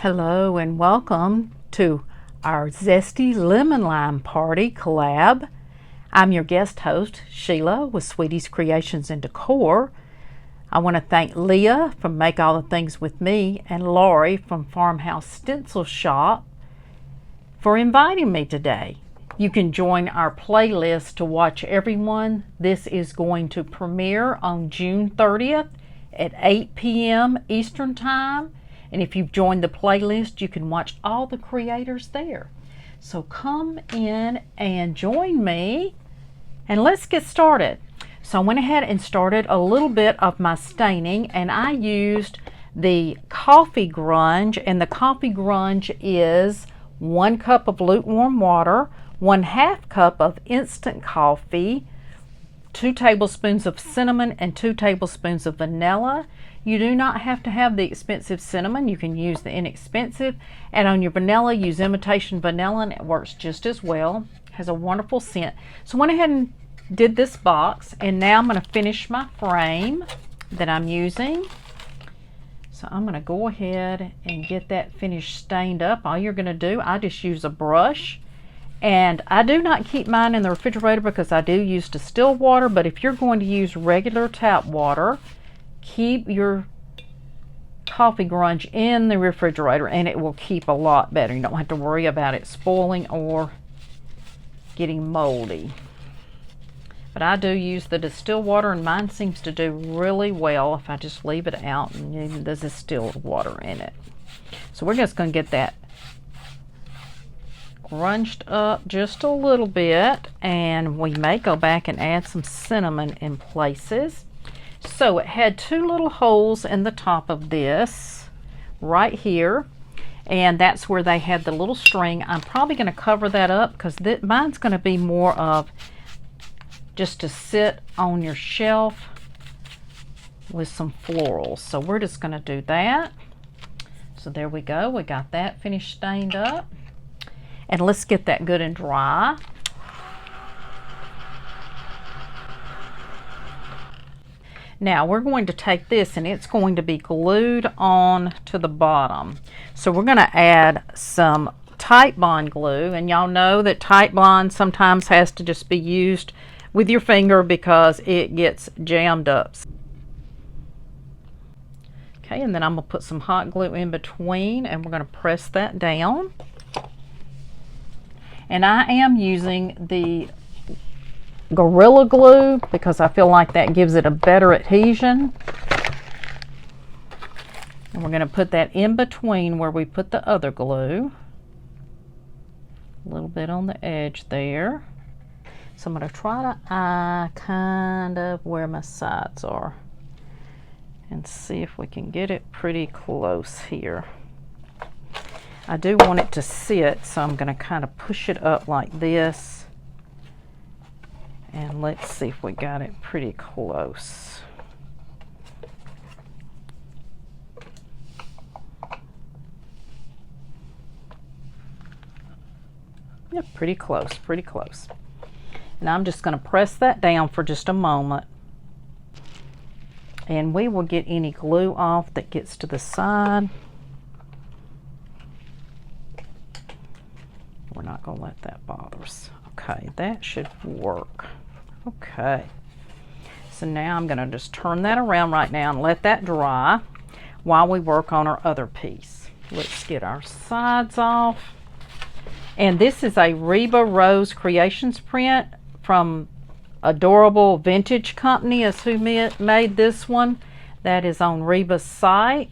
Hello and welcome to our Zesty Lemon Lime Party collab. I'm your guest host, Sheila with Sweetie's Creations and Decor. I want to thank Leah from Make All the Things With Me and Lori from Farmhouse Stencil Shop for inviting me today. You can join our playlist to watch everyone. This is going to premiere on June 30th at 8 p.m. Eastern Time. And if you've joined the playlist, you can watch all the creators there. So come in and join me and let's get started. So I went ahead and started a little bit of my staining, and I used the coffee grunge, and the coffee grunge is 1 cup of lukewarm water, 1/2 cup of instant coffee, 2 tablespoons of cinnamon, and 2 tablespoons of vanilla. You do not have to have the expensive cinnamon. You can use the inexpensive. And on your vanilla, use imitation vanilla, and it works just as well. It has a wonderful scent. So I went ahead and did this box, and now I'm going to finish my frame that I'm using. So I'm going to go ahead and get that finished stained up. All you're going to do, I just use a brush. And I do not keep mine in the refrigerator because I do use distilled water, but if you're going to use regular tap water, keep your coffee grunge in the refrigerator and it will keep a lot better. You don't have to worry about it spoiling or getting moldy. But I do use the distilled water, and mine seems to do really well if I just leave it out and use the distilled water in it. So we're just going to get that grunged up just a little bit, and we may go back and add some cinnamon in places. So it had 2 little holes in the top of this right here, and that's where they had the little string. I'm probably going to cover that up because mine's going to be more of just to sit on your shelf with some florals. So we're just going to do that. So there we go. We got that finished stained up. And let's get that good and dry. Now we're going to take this, and it's going to be glued on to the bottom. So we're going to add some Titebond glue, and y'all know that Titebond sometimes has to just be used with your finger because it gets jammed up. Okay, and then I'm going to put some hot glue in between, and we're going to press that down. And I am using the Gorilla Glue because I feel like that gives it a better adhesion. And we're going to put that in between where we put the other glue. A little bit on the edge there. So I'm going to try to eye kind of where my sides are and see if we can get it pretty close here. I do want it to sit, so I'm going to kind of push it up like this. And let's see if we got it pretty close. Yeah, pretty close, pretty close. And I'm just going to press that down for just a moment. And we will get any glue off that gets to the side. We're not going to let that bother us. Okay, that should work. Okay, so now I'm going to just turn that around right now and let that dry while we work on our other piece. Let's get our sides off. And this is a Reba Rose Creations print from Adorable Vintage Company is who made this one. That is on Reba's site.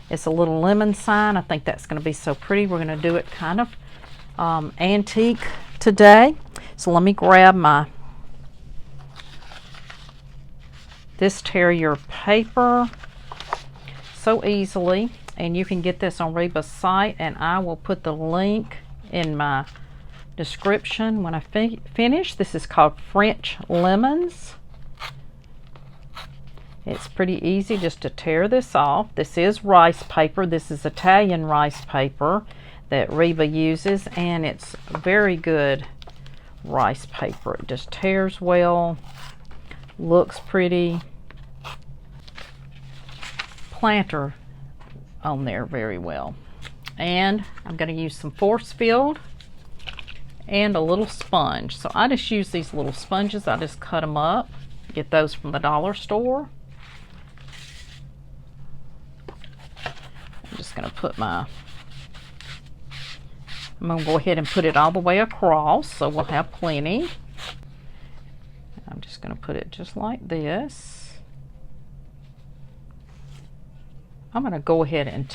It's a little lemon sign. I think that's going to be so pretty. We're going to do it kind of antique today. So let me grab this Terrier paper so easily, and you can get this on Reba's site, and I will put the link in my description when I finish. This is called French Lemons. It's pretty easy just to tear this off. This is rice paper. This is Italian rice paper that Reba uses, and it's very good rice paper. It just tears well, looks pretty. Planter on there very well. And I'm going to use some force field and a little sponge. So I just use these little sponges. I just cut them up. Get those from the dollar store. I'm just going to put I'm going to go ahead and put it all the way across so we'll have plenty. I'm just going to put it just like this. I'm going to go ahead and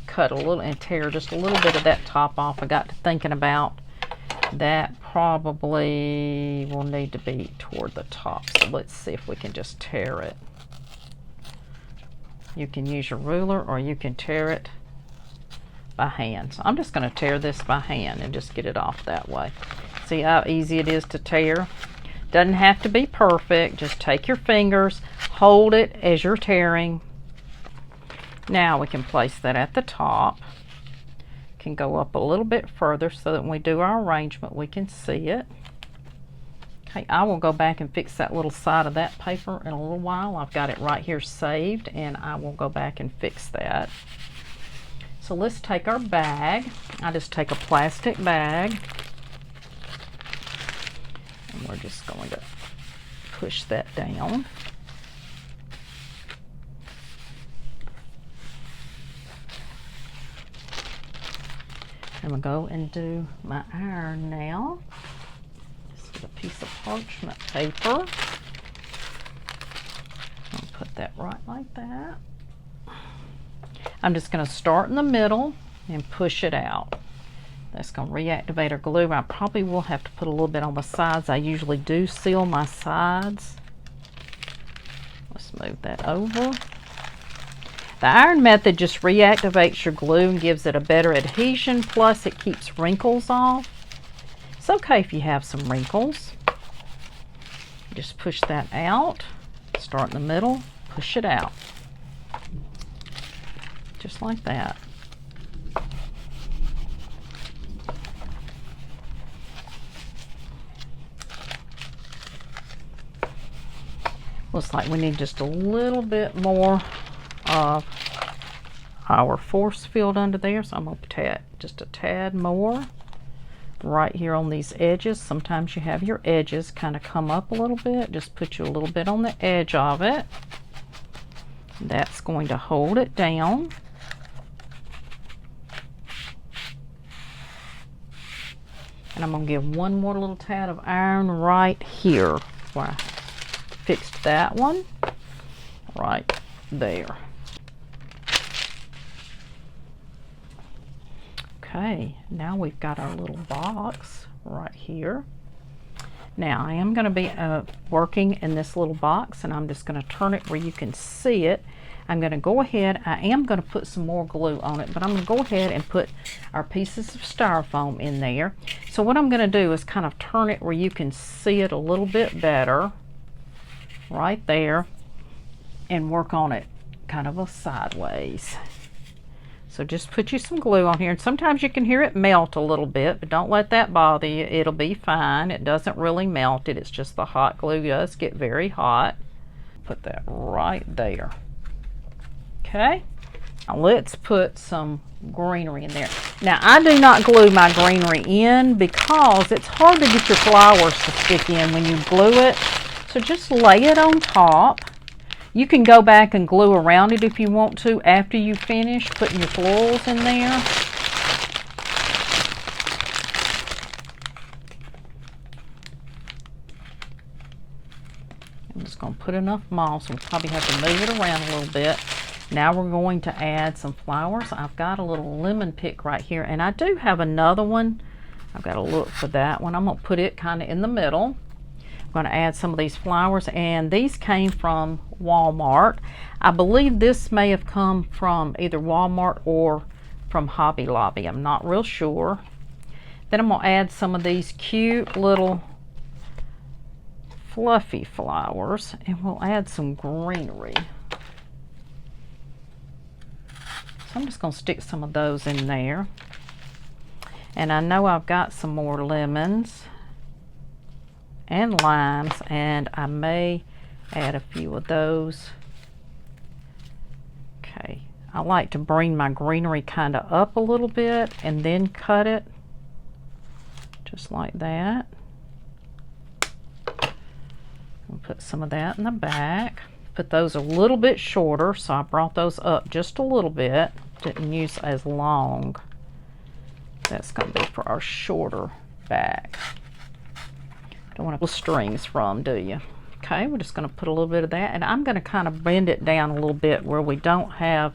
cut a little and tear just a little bit of that top off. I got to thinking about that probably will need to be toward the top. So let's see if we can just tear it. You can use your ruler or you can tear it by hand. So I'm just going to tear this by hand and just get it off that way. See how easy it is to tear? Doesn't have to be perfect. Just take your fingers, hold it as you're tearing. Now we can place that at the top. Can go up a little bit further so that when we do our arrangement we can see it. Okay, I will go back and fix that little side of that paper in a little while. I've got it right here saved and I will go back and fix that. So let's take our bag. I just take a plastic bag and we're just going to push that down. I'm going to go and do my iron now. Just get a piece of parchment paper. I'll put that right like that. I'm just going to start in the middle and push it out. That's going to reactivate our glue. I probably will have to put a little bit on the sides. I usually do seal my sides. Let's move that over. The iron method just reactivates your glue and gives it a better adhesion, plus it keeps wrinkles off. It's okay if you have some wrinkles. Just push that out, start in the middle, push it out. Just like that. Looks like we need just a little bit more of our force field under there, so I'm going to just a tad more right here on these edges. Sometimes you have your edges kind of come up a little bit. Just put you a little bit on the edge of it. That's going to hold it down. And I'm going to give one more little tad of iron right here where I fixed that one right there. Okay, now we've got our little box right here. Now I am going to be working in this little box, and I'm just going to turn it where you can see it. I'm going to go ahead, I am going to put some more glue on it, but I'm going to go ahead and put our pieces of styrofoam in there. So what I'm going to do is kind of turn it where you can see it a little bit better right there and work on it kind of a sideways. So just put you some glue on here, and sometimes you can hear it melt a little bit, but don't let that bother you. It'll be fine. It doesn't really melt it. It's just the hot glue does get very hot. Put that right there. Okay, now let's put some greenery in there. Now I do not glue my greenery in because it's hard to get your flowers to stick in when you glue it. So just lay it on top. You can go back and glue around it if you want to after you finish putting your florals in there. I'm just going to put enough moss. We'll probably have to move it around a little bit. Now we're going to add some flowers. I've got a little lemon pick right here, and I do have another one. I've got to look for that one. I'm going to put it kind of in the middle. I'm going to add some of these flowers, and these came from Walmart. I believe this may have come from either Walmart or from Hobby Lobby. I'm not real sure. Then I'm going to add some of these cute little fluffy flowers, and we'll add some greenery. So I'm just going to stick some of those in there. And I know I've got some more lemons and limes, and I may add a few of those. Okay, I like to bring my greenery kind of up a little bit and then cut it, just like that. I'll put some of that in the back. Put those a little bit shorter, so I brought those up just a little bit. Didn't use as long. That's going to be for our shorter back. Don't want to pull strings from, do you? Okay, we're just going to put a little bit of that, and I'm going to kind of bend it down a little bit where we don't have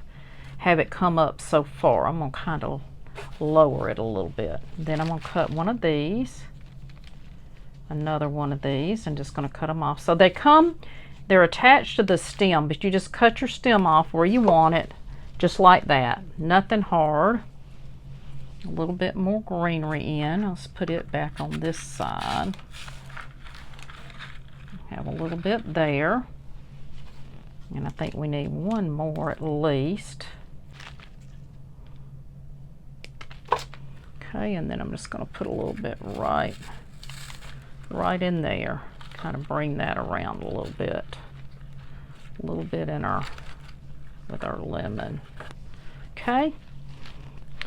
it come up so far. I'm going to kind of lower it a little bit. Then I'm going to cut one of these, another one of these, and just going to cut them off. So they're attached to the stem, but you just cut your stem off where you want it, just like that. Nothing hard. A little bit more greenery in. Let's put it back on this side. Have a little bit there. And I think we need one more at least. Okay, and then I'm just going to put a little bit right in there. Kind of bring that around a little bit. A little bit in with our lemon. Okay.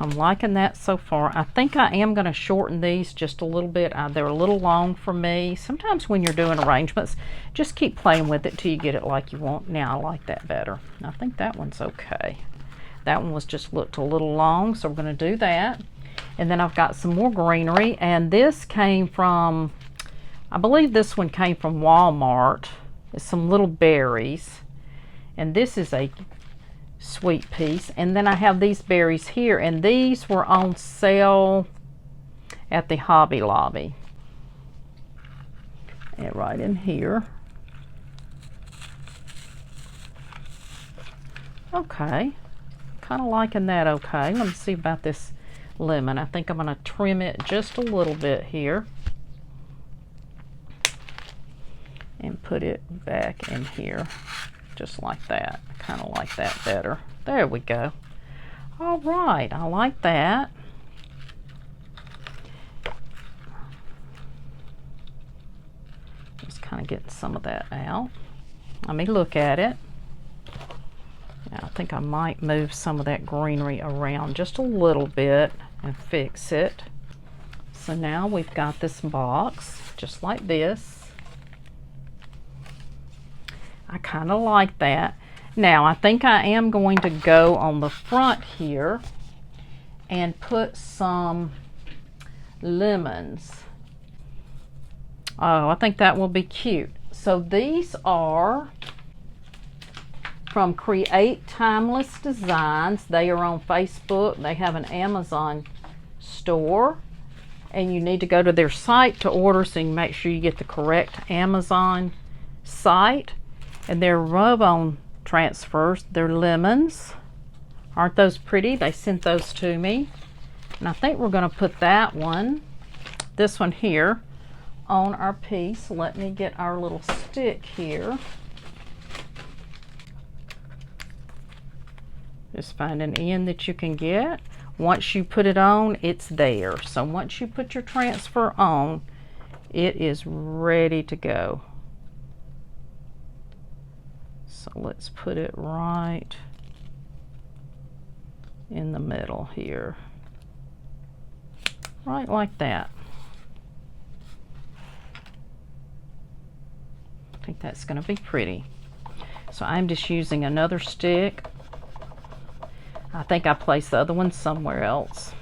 I'm liking that so far. I think I am going to shorten these just a little bit. They're a little long for me. Sometimes when you're doing arrangements, just keep playing with it till you get it like you want. Now I like that better. I think that one's okay. That one looked a little long, so we're going to do that. And then I've got some more greenery, and this came from, I believe this one came from Walmart. It's some little berries, and this is a sweet piece. And then I have these berries here, and these were on sale at the Hobby Lobby. And right in here. Okay, kind of liking that. Okay, let me see about this lemon. I think I'm going to trim it just a little bit here and put it back in here, just like that. I kind of like that better. There we go. All right, I like that. Just kind of getting some of that out. Let me look at it. Now, I think I might move some of that greenery around just a little bit and fix it. So now we've got this box just like this. I kind of like that. Now I think I am going to go on the front here and put some lemons. Oh, I think that will be cute. So these are from Create Timeless Designs. They are on Facebook. They have an Amazon store, and you need to go to their site to order, so you can make sure you get the correct Amazon site. And they're rub-on transfers. They're lemons. Aren't those pretty? They sent those to me. And I think we're going to put that one, this one here, on our piece. Let me get our little stick here. Just find an end that you can get. Once you put it on, it's there. So once you put your transfer on, it is ready to go. So let's put it right in the middle here. Right like that. I think that's going to be pretty. So I'm just using another stick. I think I placed the other one somewhere else.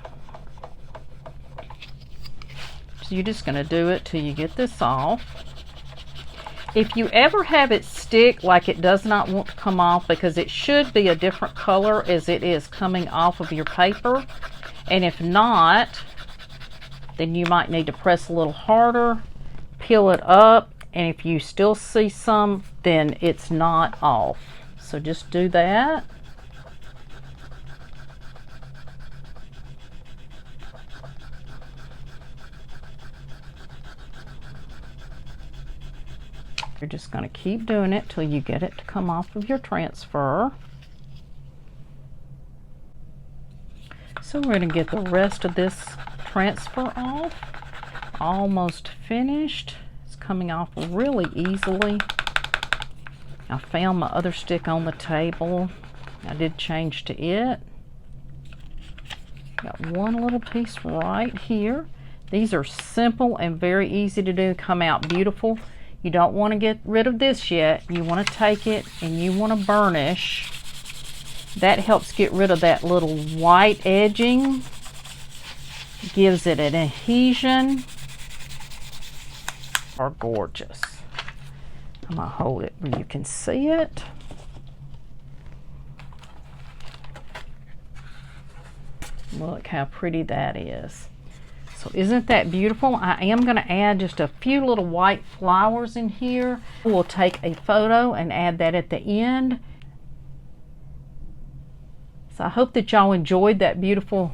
So you're just going to do it till you get this off. If you ever have it stick like it does not want to come off, because it should be a different color as it is coming off of your paper, and if not, then you might need to press a little harder, peel it up, and if you still see some, then it's not off. So just do that. You're just going to keep doing it till you get it to come off of your transfer. So we're going to get the rest of this transfer off. Almost finished. It's coming off really easily. I found my other stick on the table, I did change to it. Got one little piece right here. These are simple and very easy to do, come out beautiful. You don't want to get rid of this yet. You want to take it and you want to burnish. That helps get rid of that little white edging. Gives it an adhesion. Are gorgeous. I'm going to hold it where you can see it. Look how pretty that is. So isn't that beautiful? I am going to add just a few little white flowers in here. We'll take a photo and add that at the end. So I hope that y'all enjoyed that beautiful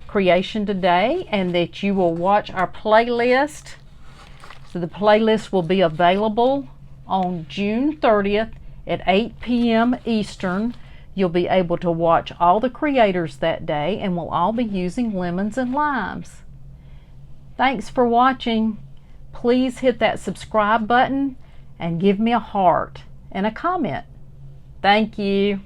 creation today and that you will watch our playlist. So the playlist will be available on June 30th at 8 p.m. Eastern. You'll be able to watch all the creators that day, and we'll all be using lemons and limes. Thanks for watching. Please hit that subscribe button and give me a heart and a comment. Thank you.